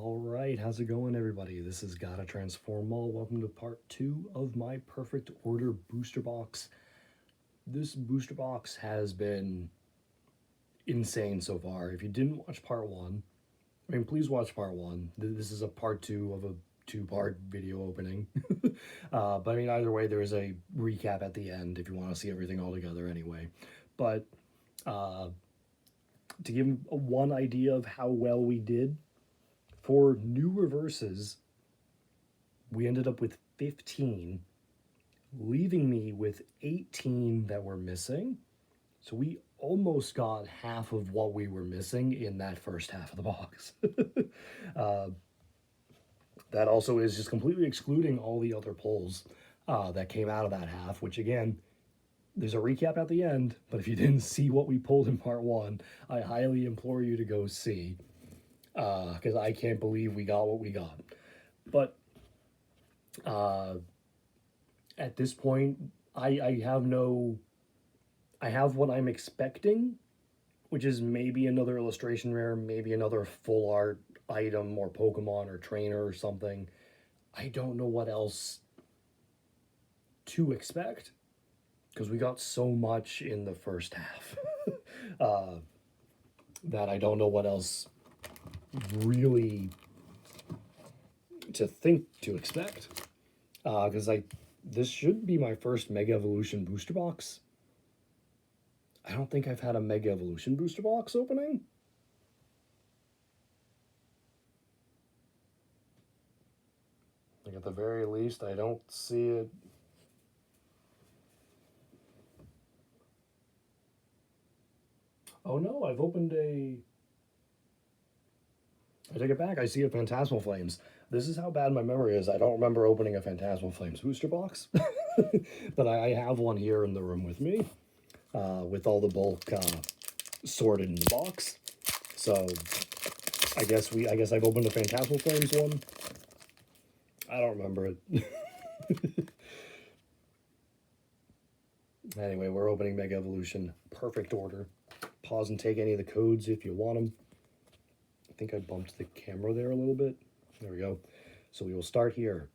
All right, how's it going, everybody? This is Gotta Transform All. Welcome to part 2 of my Perfect Order booster box. This booster box has been insane so far. If you didn't watch part 1, please watch part 1. This is a part 2 of a two-part video opening. But either way, there is a recap at the end if you want to see everything all together anyway. But to give one idea of how well we did, for new reverses, we ended up with 15, leaving me with 18 that were missing. So we almost got half of what we were missing in that first half of the box. That also is just completely excluding all the other pulls that came out of that half, which again, there's a recap at the end, but if you didn't see what we pulled in part 1, I highly implore you to go see, because I can't believe we got what we got. But at this point, I have what I'm expecting, which is maybe another illustration rare, maybe another full art item or Pokemon or trainer or something. I don't know what else to expect because we got so much in the first half that I don't know what else really to think to expect. Because this should be my first Mega Evolution booster box. I don't think I've had a Mega Evolution booster box opening. Like at the very least, I don't see it. Oh no, I've opened a... I take it back, I see a Phantasmal Flames. This is how bad my memory is. I don't remember opening a Phantasmal Flames booster box. But I have one here in the room with me, with all the bulk sorted in the box. So I guess I've opened a Phantasmal Flames one. I don't remember it. Anyway, we're opening Mega Evolution Perfect Order. Pause and take any of the codes if you want them. I think I bumped the camera there a little bit. There we go. So we will start here.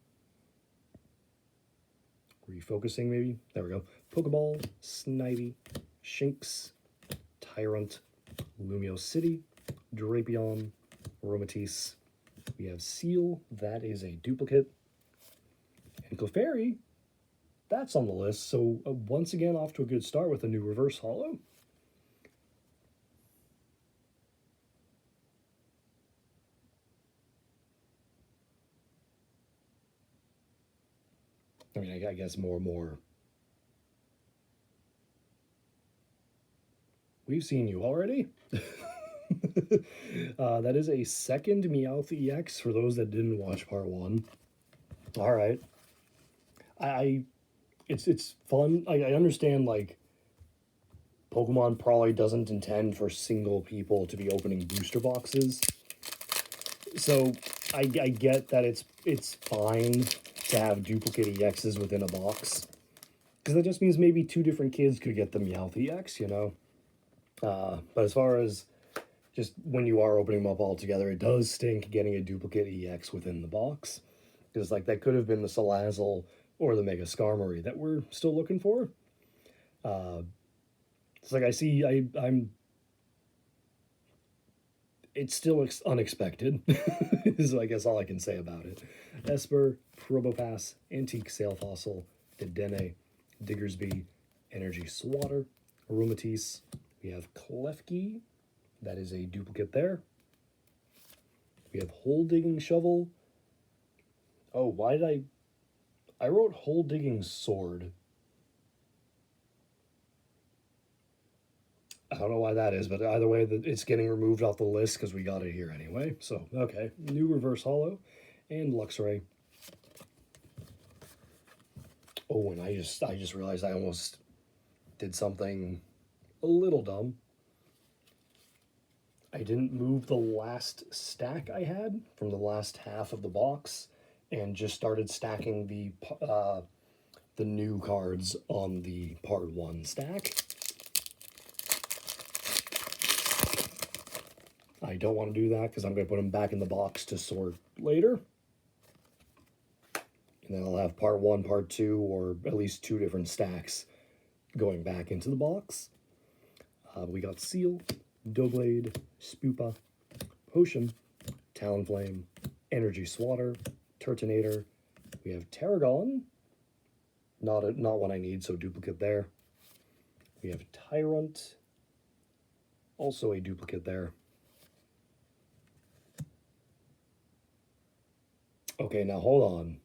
Refocusing maybe. There we go. Pokeball, Snivy, Shinx, Tyrant, Lumio City, Drapion, Aromatisse. We have Seal. That is a duplicate. And Clefairy. That's on the list. So once again, off to a good start with a new reverse holo. I guess more. We've seen you already. That is a second Meowth EX for those that didn't watch part 1. All right. It's fun. I understand, like, Pokemon probably doesn't intend for single people to be opening booster boxes. So I get that it's fine to have duplicate EXs within a box, because that just means maybe 2 different kids could get the Meowth EX, you know? But as far as just when you are opening them up all together, it does stink getting a duplicate EX within the box. Because, like, that could have been the Salazzle or the Mega Skarmory that we're still looking for. It's like it's still unexpected, is I guess all I can say about it. Esper, Probopass, Antique Sail Fossil, Dedenne, Diggersby, Energy Swatter, Aromatisse. We have Klefki. That is a duplicate there. We have Hole Digging Shovel. Oh, why did I wrote Hole Digging Sword. I don't know why that is, but either way, it's getting removed off the list because we got it here anyway. So, okay. New reverse holo and Luxray. Oh, and I just realized I almost did something a little dumb. I didn't move the last stack I had from the last half of the box and just started stacking the new cards on the part 1 stack. I don't want to do that because I'm going to put them back in the box to sort later. And then I'll have part 1, part 2, or at least 2 different stacks going back into the box. We got Seal, Doughblade, Spoopa, Potion, Talonflame, Energy Swatter, Turtonator. We have Tarragon. Not one I need, so duplicate there. We have Tyrant. Also a duplicate there. Okay, now hold on.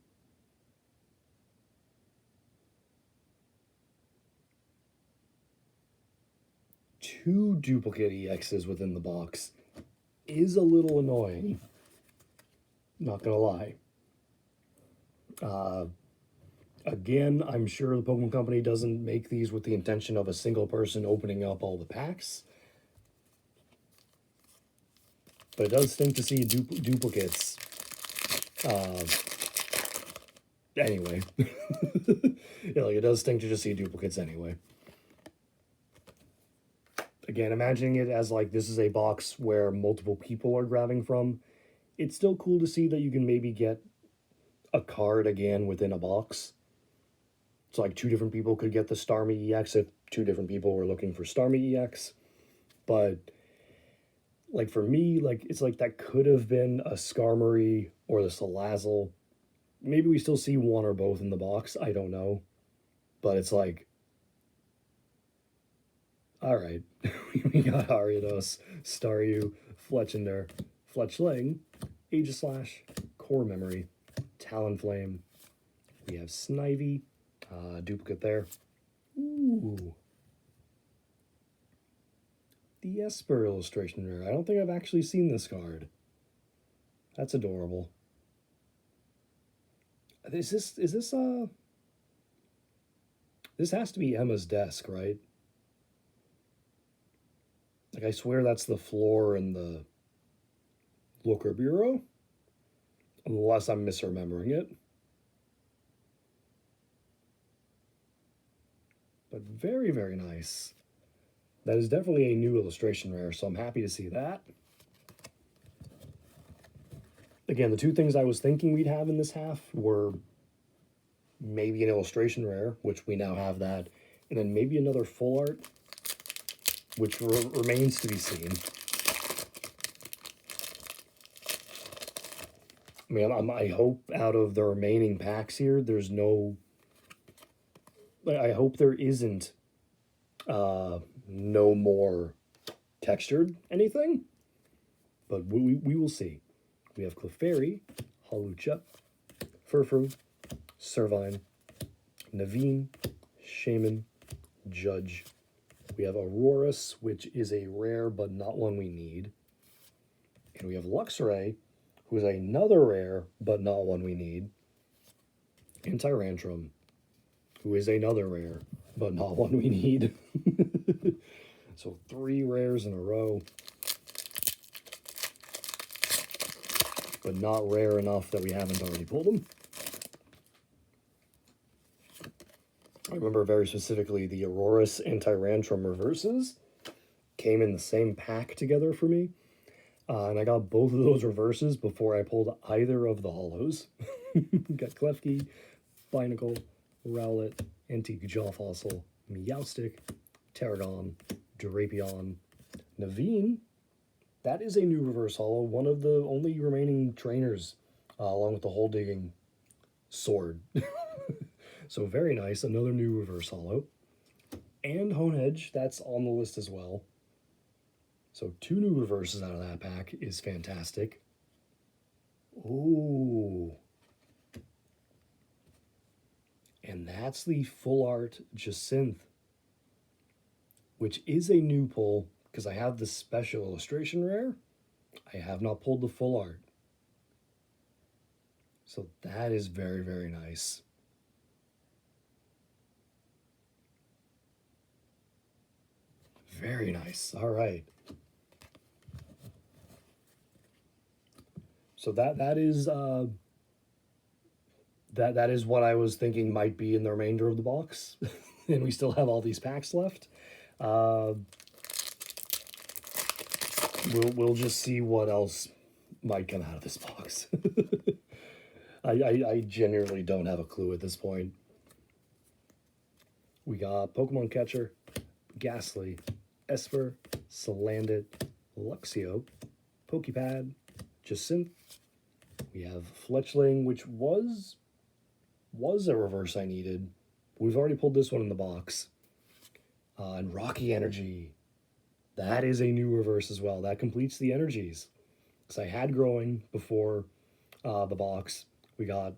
Two duplicate EXs within the box is a little annoying. Not gonna lie. Again, I'm sure the Pokemon Company doesn't make these with the intention of a single person opening up all the packs. But it does stink to see duplicates. Anyway. Yeah, like it does stink to just see duplicates anyway. Again, imagining it as like this is a box where multiple people are grabbing from, it's still cool to see that you can maybe get a card again within a box. So like 2 different people could get the Starmie EX if 2 different people were looking for Starmie EX. But like for me, like it's like that could have been a Skarmory or the Salazzle. Maybe we still see one or both in the box. I don't know. But it's like, all right, we got Ariados, Staryu, Fletchinder, Fletchling, Aegislash, Core Memory, Talonflame. We have Snivy, duplicate there. Ooh. The Esper illustration rare. I don't think I've actually seen this card. Is this, this has to be Emma's desk, right? Like, I swear that's the floor in the Looker Bureau. Unless I'm misremembering it. But very, very nice. That is definitely a new illustration rare, so I'm happy to see that. Again, the 2 things I was thinking we'd have in this half were maybe an illustration rare, which we now have that, and then maybe another full art, which remains to be seen. I mean, I hope out of the remaining packs here, there's no... I hope there isn't no more textured anything, but we will see. We have Clefairy, Hawlucha, Furfrou, Servine, Naveen, Shaman, Judge. We have Aurorus, which is a rare but not one we need. And we have Luxray, who is another rare but not one we need. And Tyrantrum, who is another rare but not one we need. So 3 rares in a row. But not rare enough that we haven't already pulled them. I remember very specifically the Aurorus and Tyrantrum reverses came in the same pack together for me. And I got both of those reverses before I pulled either of the holos. Got Klefki, Binacle, Rowlet, Antique Jaw Fossil, Meowstic, Tarragon, Drapion, Naveen. That is a new reverse holo, one of the only remaining trainers, along with the hole digging sword. So very nice, another new reverse holo. And Honedge, that's on the list as well. So 2 new reverses out of that pack is fantastic. Ooh. And that's the full art Jacynth, which is a new pull because I have the special illustration rare. I have not pulled the full art. So that is very, very nice. Very nice. All right. So that is that is what I was thinking might be in the remainder of the box. And we still have all these packs left. we'll just see what else might come out of this box. I genuinely don't have a clue at this point. We got Pokemon Catcher, Ghastly, Esper, Salandit, Luxio, Pokepad, Jacynth. We have Fletchling, which was a reverse I needed. We've already pulled this one in the box. And Rocky Energy. That is a new reverse as well. That completes the energies. Because I had Growing before the box. We got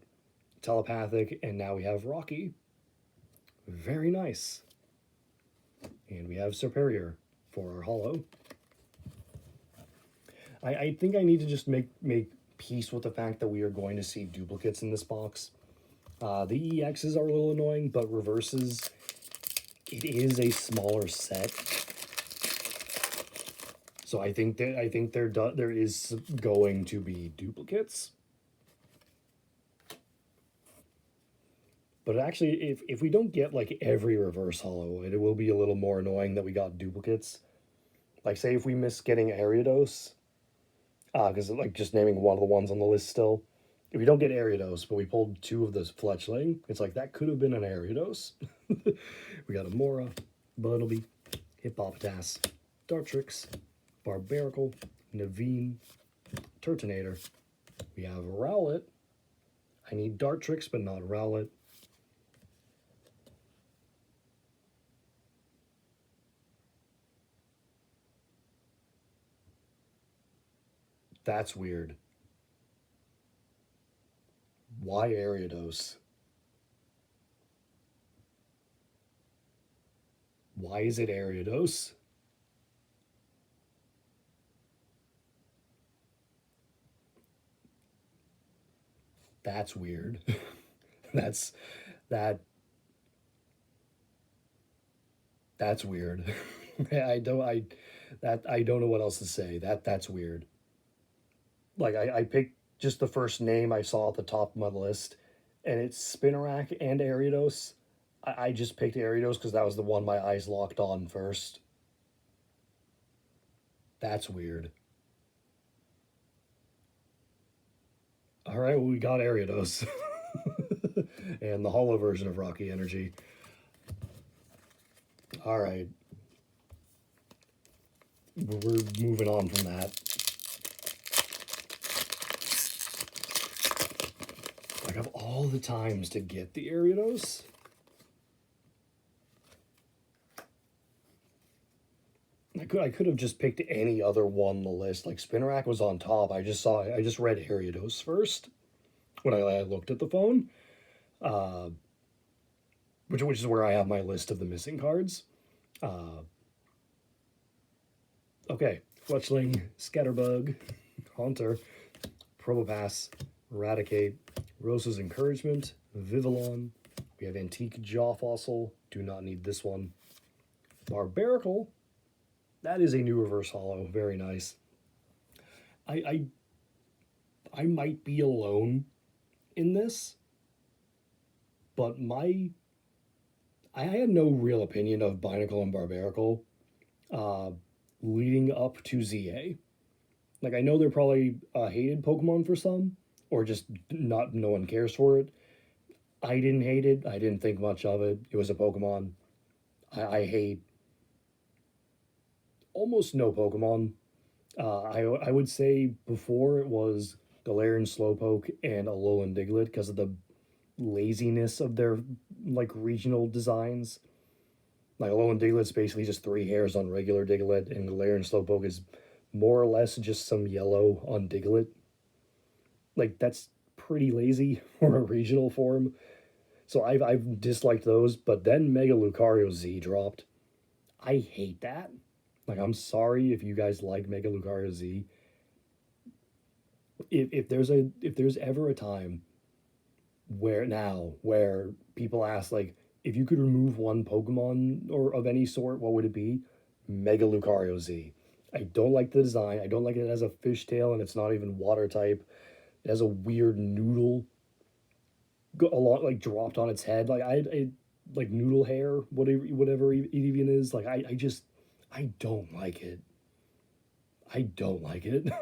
Telepathic, and now we have Rocky. Very nice. And we have Serperior for our holo. I think I need to just make peace with the fact that we are going to see duplicates in this box. The EXs are a little annoying, but reverses, it is a smaller set. So I think there is going to be duplicates. But actually, if we don't get like every reverse holo, it will be a little more annoying that we got duplicates. Like, say if we miss getting Ariados, because like just naming one of the ones on the list still. If we don't get Ariados, but we pulled two of this Fletchling, it's like that could have been an Ariados. We got a Mora, Bunnelby, Hippopotas, Dartrix, Barbaracle, Naveen, Turtonator. We have Rowlet. I need Dartrix, but not Rowlet. That's weird. Why Ariados? Why is it Ariados? That's weird. that's that that's weird. I don't know what else to say. That's weird. Like I picked just the first name I saw at the top of my list, and it's Spinarak and Ariados. I just picked Ariados because that was the one my eyes locked on first. That's weird. All right, well, we got Ariados. And the holo version of Rocky Energy. All right. We're moving on from that. Like, of all the times to get the Ariados, I could have just picked any other one on the list. Like, Spinarak was on top. I just read Ariados first when I looked at the phone, which is where I have my list of the missing cards. Okay, Fletchling, Scatterbug, Haunter, Probopass, Eradicate, Rosa's Encouragement, Vivillon. We have Antique Jaw Fossil. Do not need this one. Barbaracle. That is a new reverse holo. Very nice. I might be alone in this, but I had no real opinion of Binacle and Barbaracle leading up to ZA. Like, I know they're probably hated Pokemon for some, or just no one cares for it. I didn't hate it. I didn't think much of it. It was a Pokemon. I hate almost no Pokemon. I would say before it was Galarian Slowpoke and Alolan Diglett because of the laziness of their like regional designs. Like, Alolan Diglett's basically just 3 hairs on regular Diglett, and Galarian Slowpoke is more or less just some yellow on Diglett. Like, that's pretty lazy for a regional form. So I've disliked those, but then Mega Lucario Z dropped. I hate that. Like, I'm sorry if you guys like Mega Lucario Z. If there's ever a time where people ask, like, if you could remove one Pokemon or of any sort, what would it be? Mega Lucario Z. I don't like the design. I don't like it as a fishtail, and it's not even water type. It has a weird noodle a lot like dropped on its head. Like, I like noodle hair, whatever it even is. Like, I don't like it. I don't like it.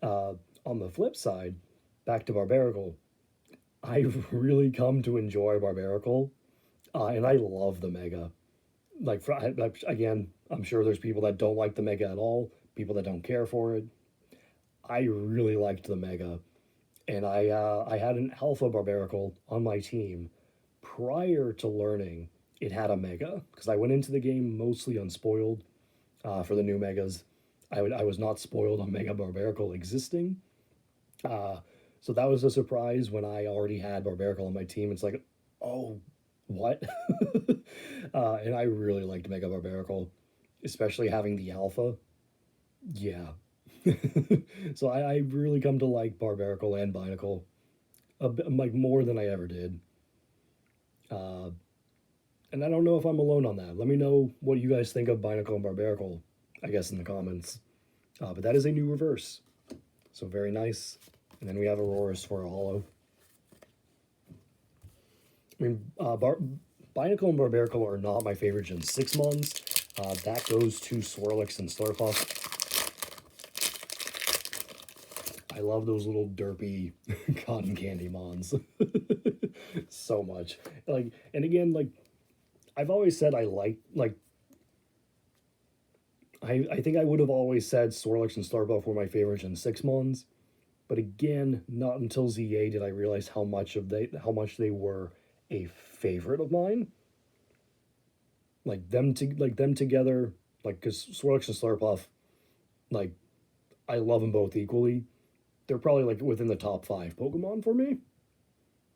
uh, on the flip side, back to Barbarical, I've really come to enjoy Barbarical, and I love the Mega. Like, again, I'm sure there's people that don't like the Mega at all, people that don't care for it. I really liked the Mega, and I had an Alpha Barbarical on my team prior to learning it had a Mega because I went into the game mostly unspoiled for the new Megas. I was not spoiled on Mega Barbarical existing. Uh, so that was a surprise when I already had Barbarical on my team. It's like, oh, what? And I really liked Mega Barbarical, especially having the Alpha. Yeah. So I really come to like Barbarical and Binacle a bit, like more than I ever did. Uh, and I don't know if I'm alone on that. Let me know what you guys think of Binacle and Barbarical, I guess, in the comments. But that is a new reverse. So very nice. And then we have Auroras for a holo. I mean, Binacle and Barbarical are not my favorite Gen 6 mons. That goes to Swirlix and Slurpuff. I love those little derpy cotton candy mons so much. Like, and again, like I've always said, I think I would have always said Swirlix and Slurpuff were my favorite Gen 6 mons. But again, not until ZA did I realize how much they were a favorite of mine. Like them together, like because Swirlix and Slurpuff, like I love them both equally. They're probably like within the top 5 Pokemon for me.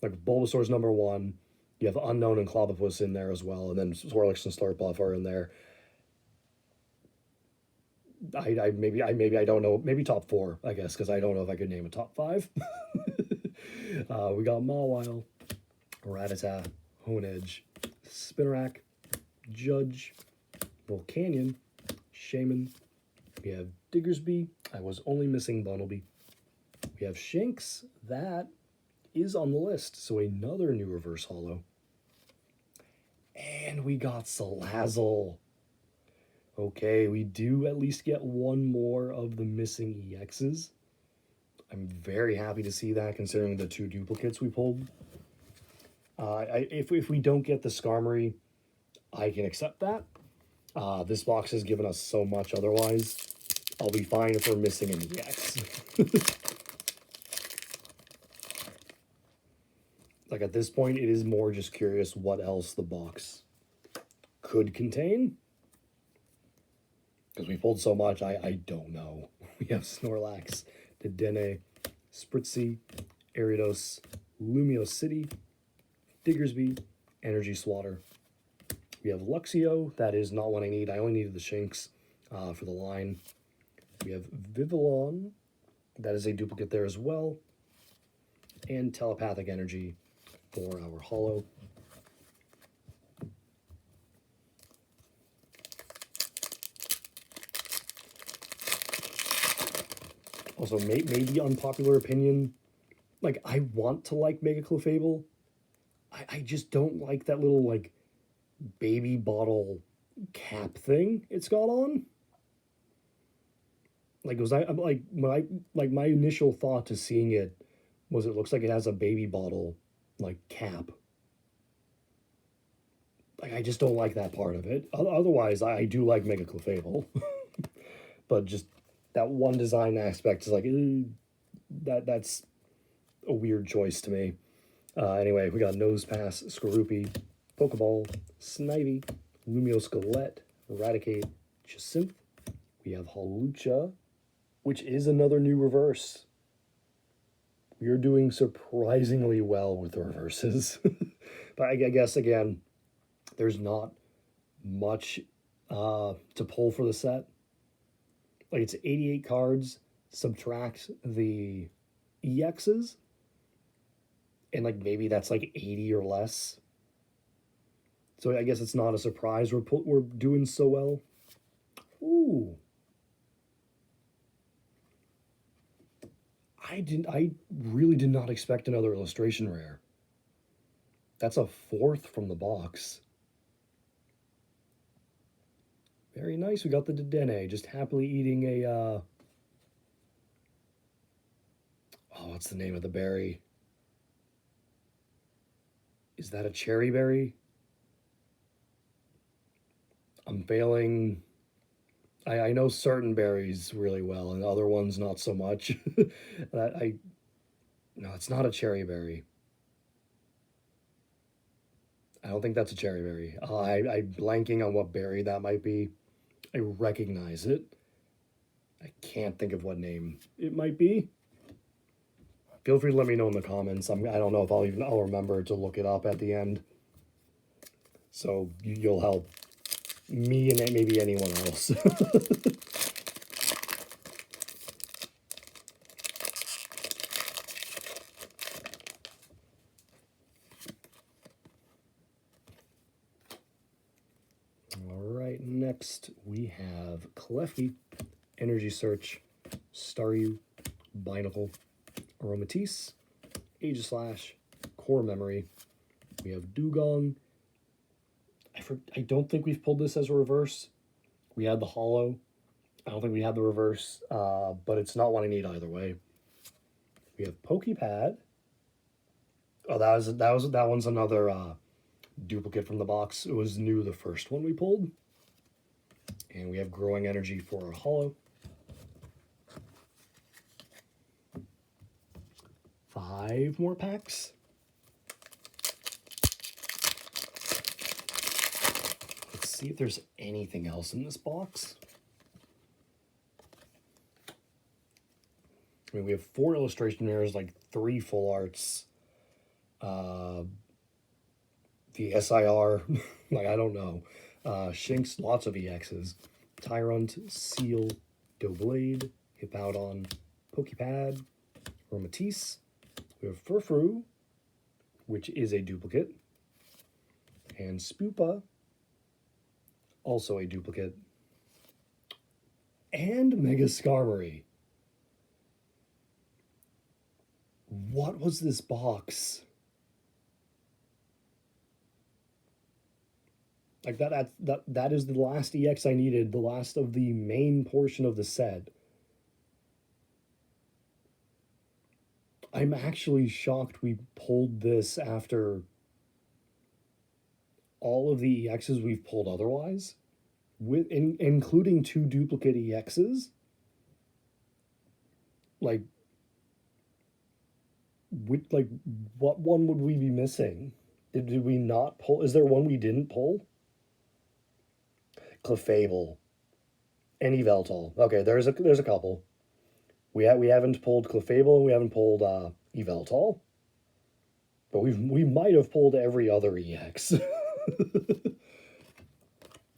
Like Bulbasaur's number one. You have Unknown and Clobbopus in there as well, and then Swirlix and Slurpuff are in there. Maybe I don't know, maybe top 4, I guess, because I don't know if I could name a top 5. We got Mawile, Rattata, Honedge, Spinarak, Judge, Volcanion, Shaman. We have Diggersby. I was only missing Bunnelby. We have Shinx. That is on the list. So another new reverse holo. And we got Salazzle. Okay, we do at least get one more of the missing EXs. I'm very happy to see that considering the 2 duplicates we pulled. If we don't get the Skarmory, I can accept that. This box has given us so much otherwise. I'll be fine if we're missing an EX. Like at this point, it is more just curious what else the box could contain. Because we pulled so much, I don't know. We have Snorlax, Dedenne, Spritzee, Ariados, Lumio City, Diggersby, Energy Swatter. We have Luxio. That is not what I need. I only needed the Shinx for the line. We have Vivillon. That is a duplicate there as well. And Telepathic Energy for our holo. Also, maybe unpopular opinion. Like, I want to like Mega Clefable. I just don't like that little, like, baby bottle cap thing it's got on. Like, my initial thought to seeing it was it looks like it has a baby bottle, like, cap. Like, I just don't like that part of it. Otherwise, I do like Mega Clefable. But just that one design aspect is like, that's a weird choice to me. Anyway, we got Nosepass, Skorupi, Pokeball, Snivy, Lumio Skelette, Eradicate, Jacynth. We have Hawlucha, which is another new reverse. We are doing surprisingly well with the reverses. But I guess, again, there's not much to pull for the set. Like, it's 88 cards, subtract the EXs, and like maybe that's like 80 or less. So I guess it's not a surprise we're doing so well. Ooh. I really did not expect another illustration rare. That's a 4th from the box. Very nice. We got the Dedenne, just happily eating a, oh, what's the name of the berry? Is that a cherry berry? I'm failing. I know certain berries really well and other ones not so much. No, it's not a cherry berry. I don't think that's a cherry berry. I'm blanking on what berry that might be. I recognize it. I can't think of what name it might be. Feel free to let me know in the comments. I don't know if I'll remember to look it up at the end. So you'll help me and maybe anyone else. All right, next we have Klefki, Energy Search, Staryu, Binacle, Aromatisse, Aegislash, Core Memory. We have Dugong. I don't think we've pulled this as a reverse. We had the holo. I don't think we had the reverse, but it's not what I need either way. We have Pokepad. Oh, that one's another duplicate from the box. It was new the first one we pulled. And we have Growing Energy for our holo. 5 more packs. Let's see if there's anything else in this box. I mean, we have 4 illustration mirrors, like 3 full arts. The SIR, like, I don't know. Shinx, lots of EXs. Tyrunt, Seal, Doublade, Hippowdon, Pokepad, Aromatisse. We have Furfrou, which is a duplicate. And Spoopa, also a duplicate. And Mega Skarmory. What was this box? Like that is the last EX I needed, the last of the main portion of the set. I'm actually shocked we pulled this after all of the EXs we've pulled otherwise, including 2 duplicate EXs. Like what one would we be missing? Did we not pull? Is there one we didn't pull? Clefable and Yveltal. Okay, there's a couple. We haven't pulled Clefable and we haven't pulled Yveltal. But we might have pulled every other EX.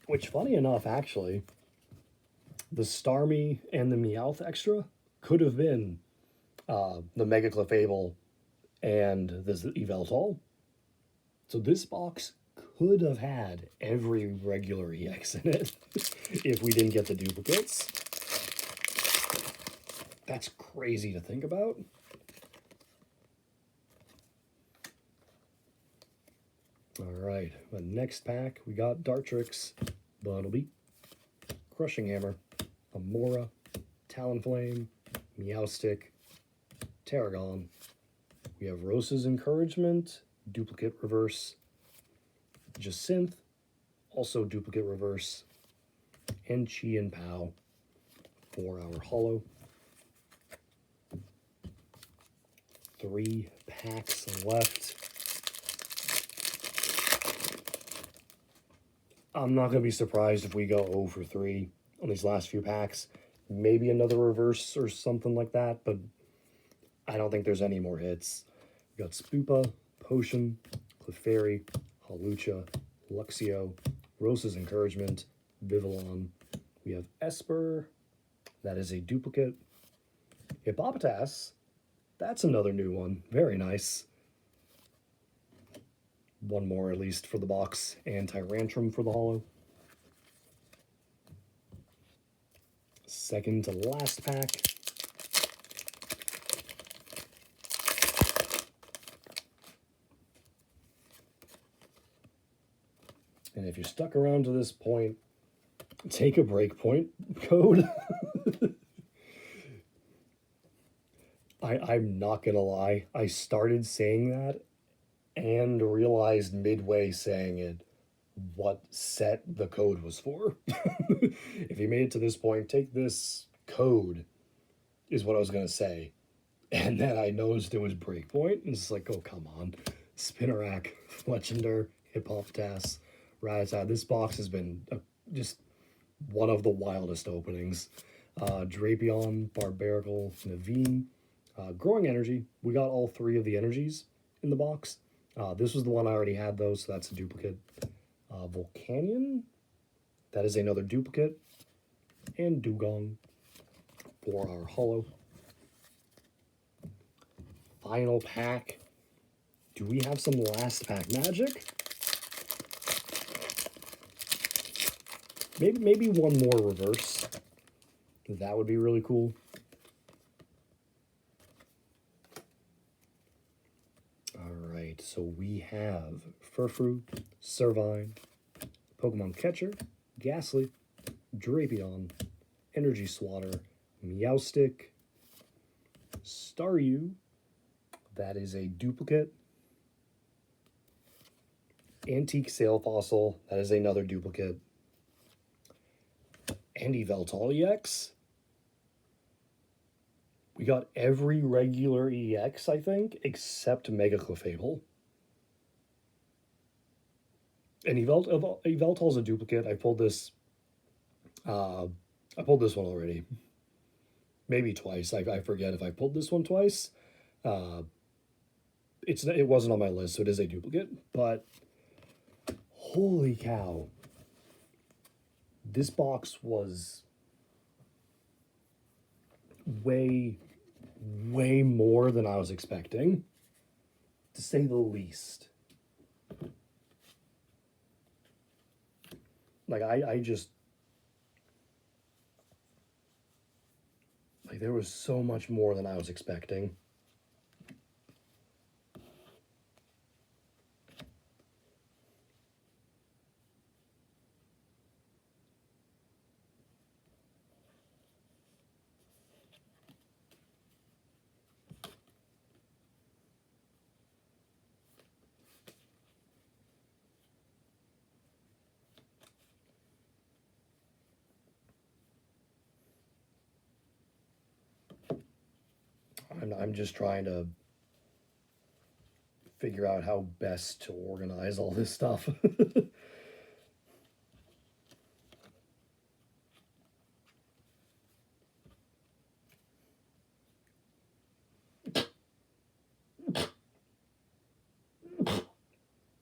Which, funny enough, actually, the Starmie and the Meowth extra could have been the Mega Clefable and the Yveltal. So this box could have had every regular EX in it if we didn't get the duplicates. That's crazy to think about. All right, the next pack, we got Dartrix, Bunnelby, Crushing Hammer, Amora, Talonflame, Meowstic, Tarragon. We have Rose's Encouragement, duplicate reverse, Jacynth, also duplicate reverse, and Chi and Pow for our holo. 3 packs left. I'm not going to be surprised if we go 0 for 3 on these last few packs. Maybe another reverse or something like that, but I don't think there's any more hits. We got Spoopa, Potion, Clefairy, Hawlucha, Luxio, Rose's Encouragement, Vivillon. We have Esper. That is a duplicate. Hippopotas. That's another new one. Very nice. 1 more at least for the box. And Tyrantrum for the holo. Second to last pack. And if you stuck around to this point, Take a breakpoint code. I'm not gonna lie. I started saying that and realized midway saying it what set the code was for. If you made it to this point, take this code, is what I was gonna say. And then I noticed it was breakpoint, and it's like, oh, come on. Spinnerack, Fletchender, Hippopotas, Rattata. This box has been just one of the wildest openings. Drapion, Barbaracle, Naveen, Growing Energy. We got all three of the energies in the box. This was the one I already had, though, so that's a duplicate. Volcanion, that is another duplicate. And Dugong for our holo. Final pack. Do we have some last pack magic? Maybe one more reverse. That would be really cool. Alright, so we have Furfrou, Servine, Pokemon Catcher, Ghastly, Drapion, Energy Swatter, Meowstic, Staryu, that is a duplicate, Antique Sail Fossil, that is another duplicate, and Yveltal EX. We got every regular EX, I think, except Mega Clefable. And Yveltal's a duplicate. I pulled this one already. Maybe twice. I forget if I pulled this one twice. It wasn't on my list, so it is a duplicate. But holy cow. This box was way more than I was expecting, to say the least. Like, I just, like, there was so much more than I was expecting. I'm just trying to figure out how best to organize all this stuff.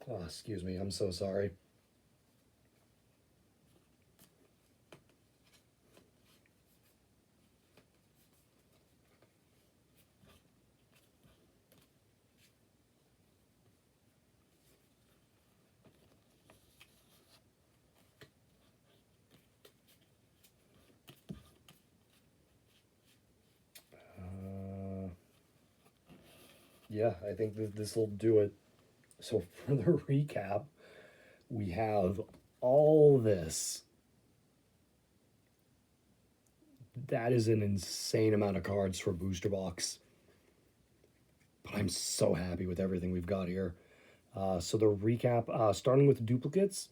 Oh, excuse me, I'm so sorry. Yeah, I think that this will do it. So for the recap, we have all this. That is an insane amount of cards for Booster Box. But I'm so happy with everything we've got here. So the recap, starting with duplicates.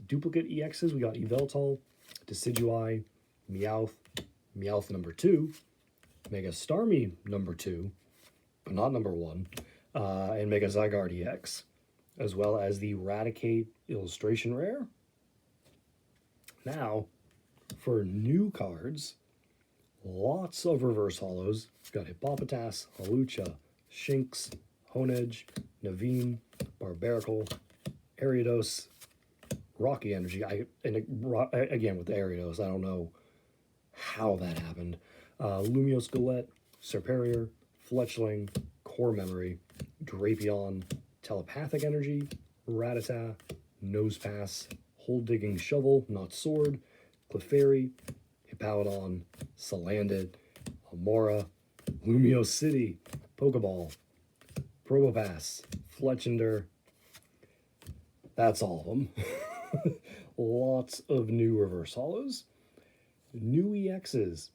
Duplicate EXs, we got Yveltal, Decidueye, Meowth, Meowth number 2, Mega Starmie number 2, but not number 1, and Mega Zygarde EX, as well as the Raticate Illustration Rare. Now, for new cards, lots of reverse holos. We've got Hippopotas, Hawlucha, Shinx, Honedge, Naveen, Barbaracle, Ariados, Rocky Energy. Again, with the Ariados, I don't know how that happened. Lumiose Galette, Serperior, Fletchling, Core Memory, Drapion, Telepathic Energy, Rattata, Nosepass, Hole Digging Shovel, not Sword, Clefairy, Hippowdon, Salandit, Amora, Lumiose City, Pokeball, Probopass, Fletchender. That's all of them. Lots of new reverse hollows. New EXs.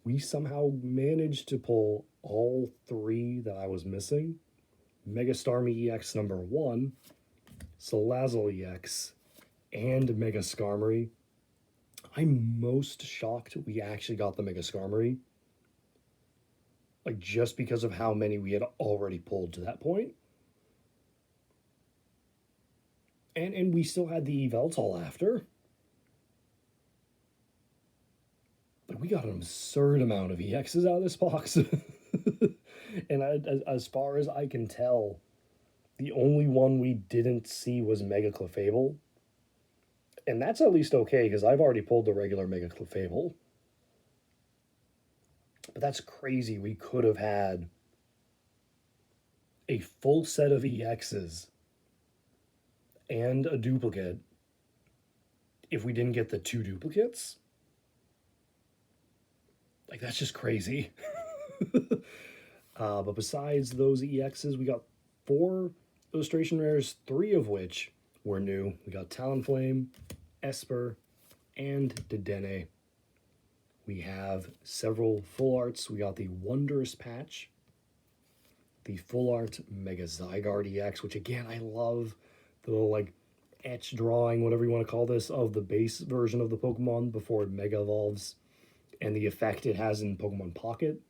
We somehow managed to pull all three that I was missing. Mega Starmie EX number 1, Salazzle EX, and Mega Skarmory. I'm most shocked we actually got the Mega Skarmory. Like, just because of how many we had already pulled to that point. And we still had the Yveltal after. Like, we got an absurd amount of EXs out of this box. And as far as I can tell, the only one we didn't see was Mega Clefable. And that's at least okay, because I've already pulled the regular Mega Clefable. But that's crazy. We could have had a full set of EXs and a duplicate if we didn't get the 2 duplicates. Like, that's just crazy. But besides those EXs, we got 4 illustration rares, 3 of which were new. We got Talonflame, Esper, and Dedenne. We have several full arts. We got the Wondrous Patch, the full art Mega Zygarde EX, which again, I love the little like etch drawing, whatever you want to call this, of the base version of the Pokemon before it Mega Evolves, and the effect it has in Pokemon Pocket,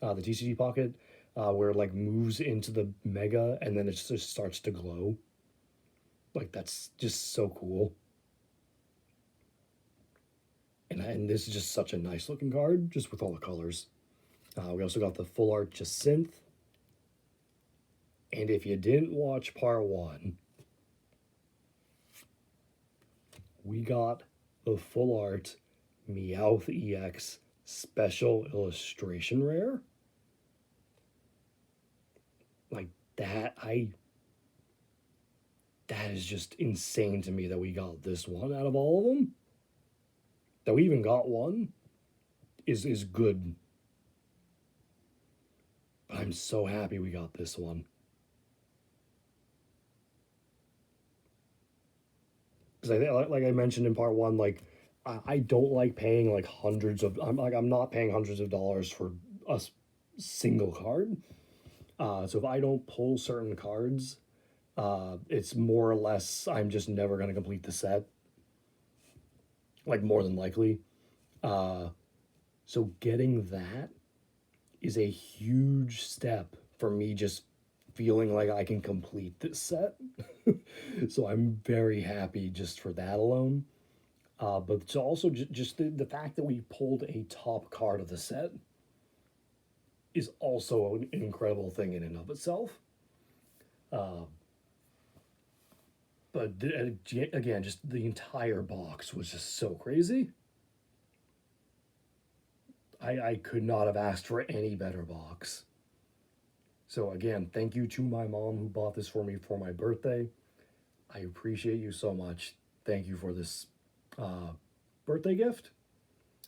the TCG Pocket, where it like moves into the Mega and then it just starts to glow. Like, that's just so cool. And this is just such a nice looking card, just with all the colors. We also got the full art Jacynth. And if you didn't watch part 1, we got the full art Meowth EX special illustration rare. Like, that is just insane to me that we got this one out of all of them. That we even got one is good. But I'm so happy we got this one. Because like I mentioned in part 1, like, I don't like paying like I'm not paying hundreds of dollars for a single card. So if I don't pull certain cards, it's more or less I'm just never going to complete the set. Like, more than likely. So getting that is a huge step for me, just feeling like I can complete this set. So I'm very happy just for that alone. But it's also just the fact that we pulled a top card of the set is also an incredible thing in and of itself. But again, just the entire box was just so crazy. I could not have asked for any better box. So again, thank you to my mom who bought this for me for my birthday. I appreciate you so much. Thank you for this birthday gift.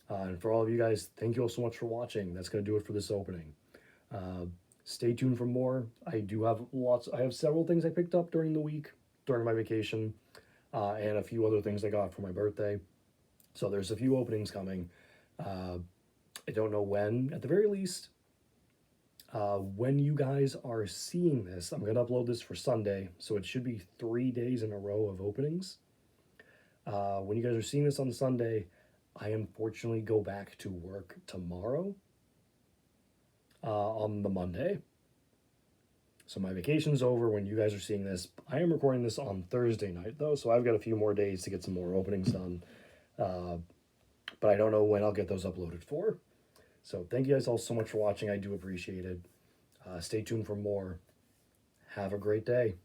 And for all of you guys, thank you all so much for watching. That's going to do it for this opening. Stay tuned for more. I have several things I picked up during the week, during my vacation, and a few other things I got for my birthday. So there's a few openings coming. I don't know when, at the very least. When you guys are seeing this, I'm going to upload this for Sunday, so it should be 3 days in a row of openings. When you guys are seeing this on Sunday, I unfortunately go back to work tomorrow on the Monday. So my vacation's over when you guys are seeing this. I am recording this on Thursday night, though, so I've got a few more days to get some more openings done. But I don't know when I'll get those uploaded for. So thank you guys all so much for watching. I do appreciate it. Stay tuned for more. Have a great day.